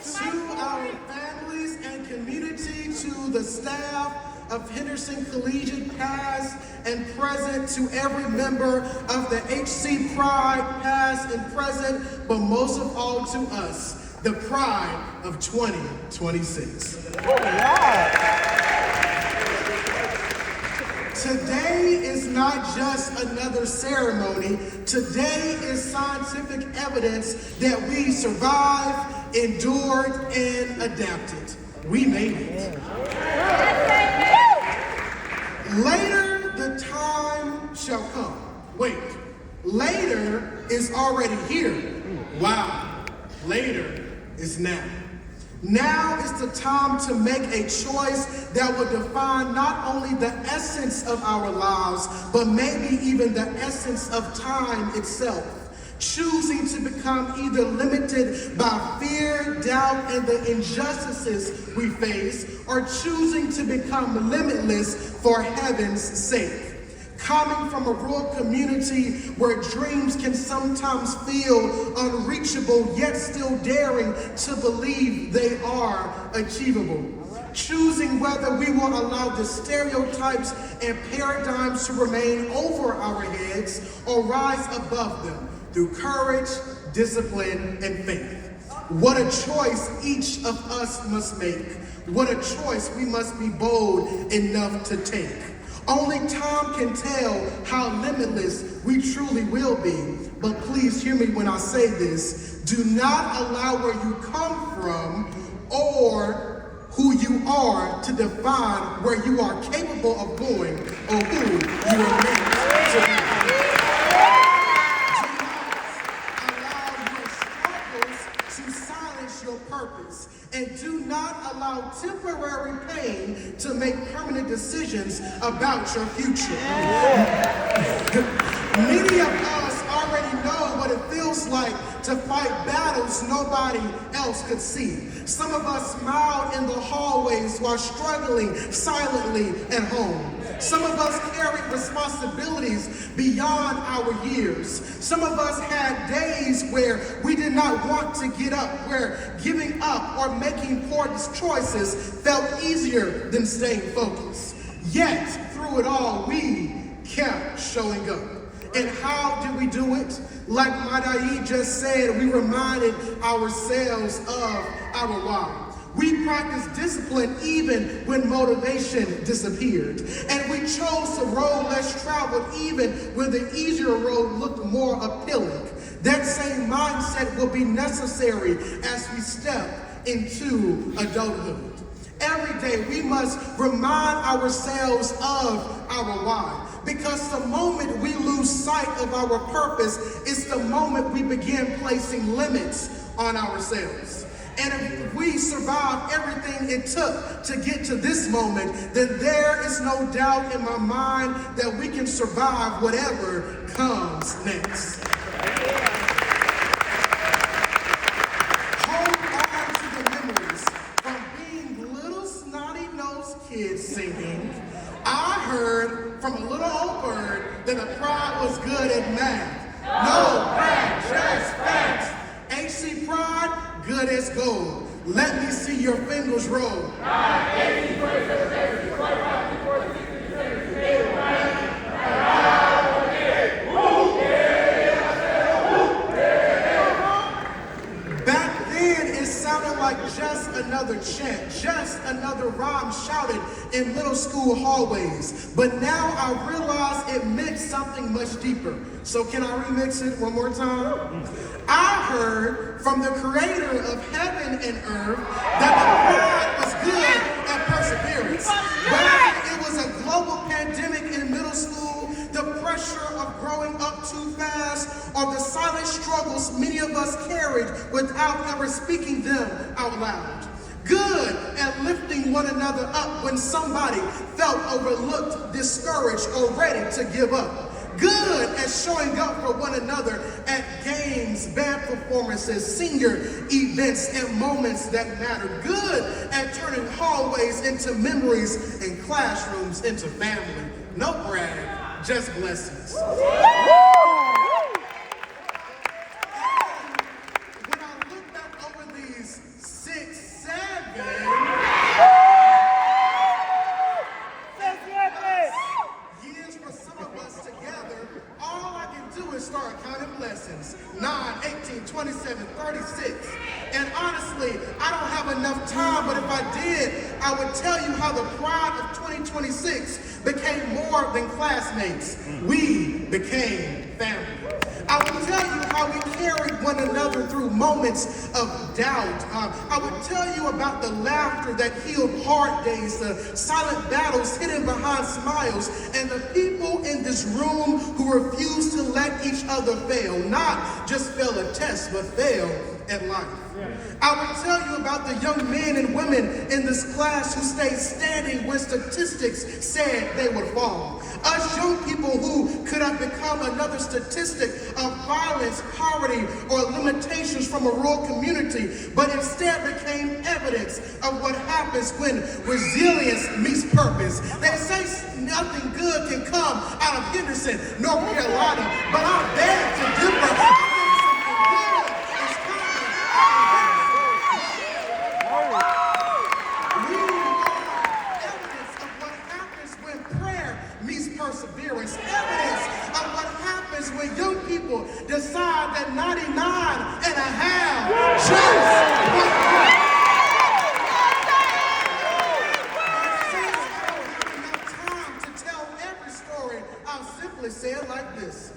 To our families and community, to the staff of Henderson Collegiate, past and present, to every member of the HC Pride, past and present, but most of all to us, the Pride of 2026. Today is not just another ceremony. Today is scientific evidence that we survived, endured, and adapted. We made it. Later, the time shall come. Wait, later is already here. Wow, later is now. Now is the time to make a choice that will define not only the essence of our lives, but maybe even the essence of time itself. Choosing to become either limited by fear, doubt, and the injustices we face, or choosing to become limitless for heaven's sake. Coming from a rural community where dreams can sometimes feel unreachable, yet still daring to believe they are achievable. Choosing whether we will allow the stereotypes and paradigms to remain over our heads or rise above them through courage, discipline, and faith. What a choice each of us must make. What a choice we must be bold enough to take. Only time can tell how limitless we truly will be. But please hear me when I say this. Do not allow where you come from or who you are to define where you are capable of going or who you are meant to be. And do not allow temporary pain to make permanent decisions about your future. Many of us already know what it feels like to fight battles nobody else could see. Some of us smiled in the hallways while struggling silently at home. Some of us carried responsibilities beyond our years. Some of us had days where we did not want to get up, where giving up or making poor choices felt easier than staying focused. Yet, through it all, we kept showing up. And how did we do it? Like Madai just said, we reminded ourselves of our why. We practiced discipline even when motivation disappeared. And we chose the road less traveled even when the easier road looked more appealing. That same mindset will be necessary as we step into adulthood. Every day we must remind ourselves of our why. Because the moment we lose sight of our purpose is the moment we begin placing limits on ourselves. And if we survive everything it took to get to this moment, then there is no doubt in my mind that we can survive whatever comes next. Hold on to the memories from being little snotty-nosed kids singing. I heard from a little old bird that the pride was good at math. No brag, just facts. HC Pride, good as gold. Let me see your fingers roll. Back then, it sounded like just another chant, just another rhyme shouted in middle school hallways. But now I realize it meant something much deeper. So can I remix it one more time? I heard from the creator of heaven and earth that the pride was good at perseverance. Whether it was a global pandemic in middle school, the pressure of growing up too fast, or the silent struggles many of us carried without ever speaking them out loud. Good at lifting one another up when somebody felt overlooked, discouraged, or ready to give up. Good at showing up for one another at games, band performances, senior events, and moments that matter. Good at turning hallways into memories and classrooms into family. No brag, just blessings. When I look back over these 6 Unfortunately, I don't have enough time, but if I did, I would tell you how the pride of 2026 became more than classmates. We became family. I would tell you how we carried one another through moments of doubt. I would tell you about the laughter that healed hard days, the silent battles hidden behind smiles, and the people in this room who refused to let each other fail, not just fail a test, but fail at life. I would tell you about the young men and women in this class who stayed standing when statistics said they would fall. Us young people who could have become another statistic of violence, poverty, or limitations from a rural community, but instead became evidence of what happens when resilience meets purpose. They say nothing good can come out of Henderson, North Carolina, but I beg to differ. Perseverance, evidence of what happens when young people decide that 99 and a half just won't work. Since I don't have enough time to tell every story, I'll simply say it like this.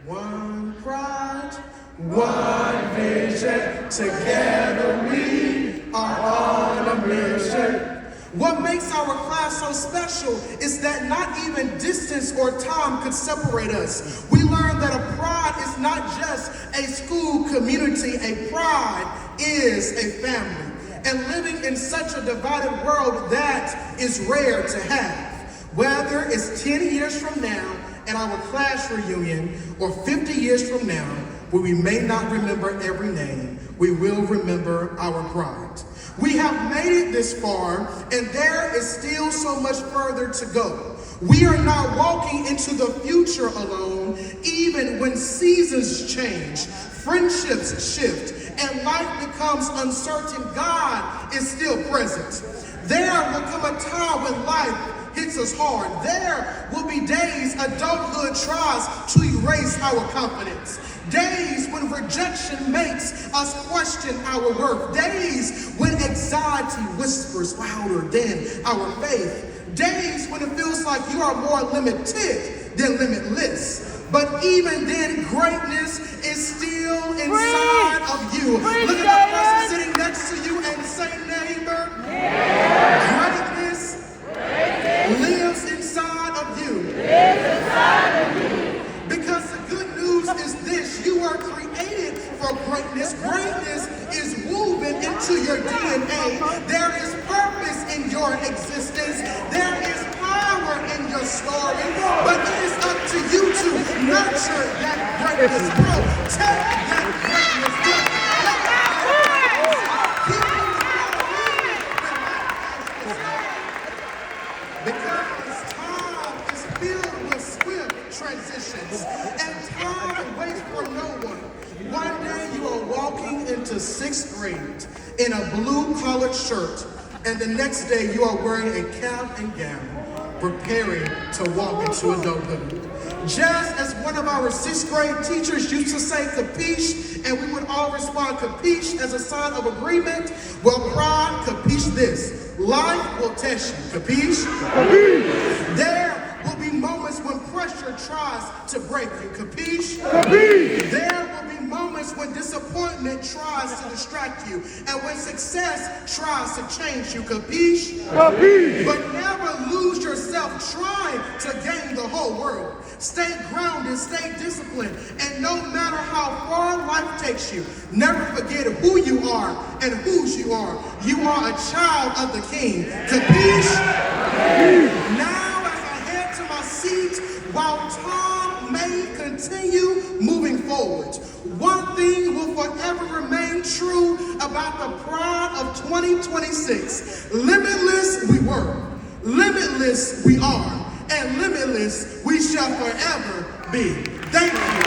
One pride, one vision, together we are on a mission. What makes our class so special is that not even distance or time could separate us. We learned that a pride is not just a school community, a pride is a family. And living in such a divided world, that is rare to have. Whether it's 10 years from now at our class reunion or 50 years from now, where we may not remember every name, we will remember our pride. We have made it this far, and there is still so much further to go. We are not walking into the future alone, even when seasons change, friendships shift, and life becomes uncertain. God is still present. There will come a time when life hits us hard. There will be days adulthood tries to erase our confidence. Days when rejection makes us question our worth. Days when anxiety whispers louder than our faith. Days when it feels like you are more limited than limitless. But even then, greatness is still inside of you. Look at the person sitting next to you and say, neighbor, greatness lives inside of you. Because the good news is this: you are created for greatness. Greatness is woven into your DNA. There is purpose in your existence. There is power in your story. But it is up to you to nurture that greatness. Protect that greatness. Because time is filled with swift transitions, and time waits for no one. One day you are walking into 6th grade in a blue collared shirt, and the next day you are wearing a cap and gown, preparing to walk into adulthood. Just as one of our 6th grade teachers used to say capiche, and we would all respond capiche as a sign of agreement, well, pride capiche this: life will test you. Capiche? Capiche! There will be moments when pressure tries to break you. Capiche? Capiche! There will be moments when disappointment tries to distract you, and when success tries to change you. Capiche? Capiche! But never lose yourself trying to gain the whole world. Stay grounded, stay disciplined, and no matter how far life takes you, never forget who you are and whose you are. You are a child of the King. Capiche? Now, as I head to my seat, while time may continue moving forward, one thing will forever remain true about the pride of 2026. Limitless we were, limitless we are, and limitless we shall forever be. Thank you.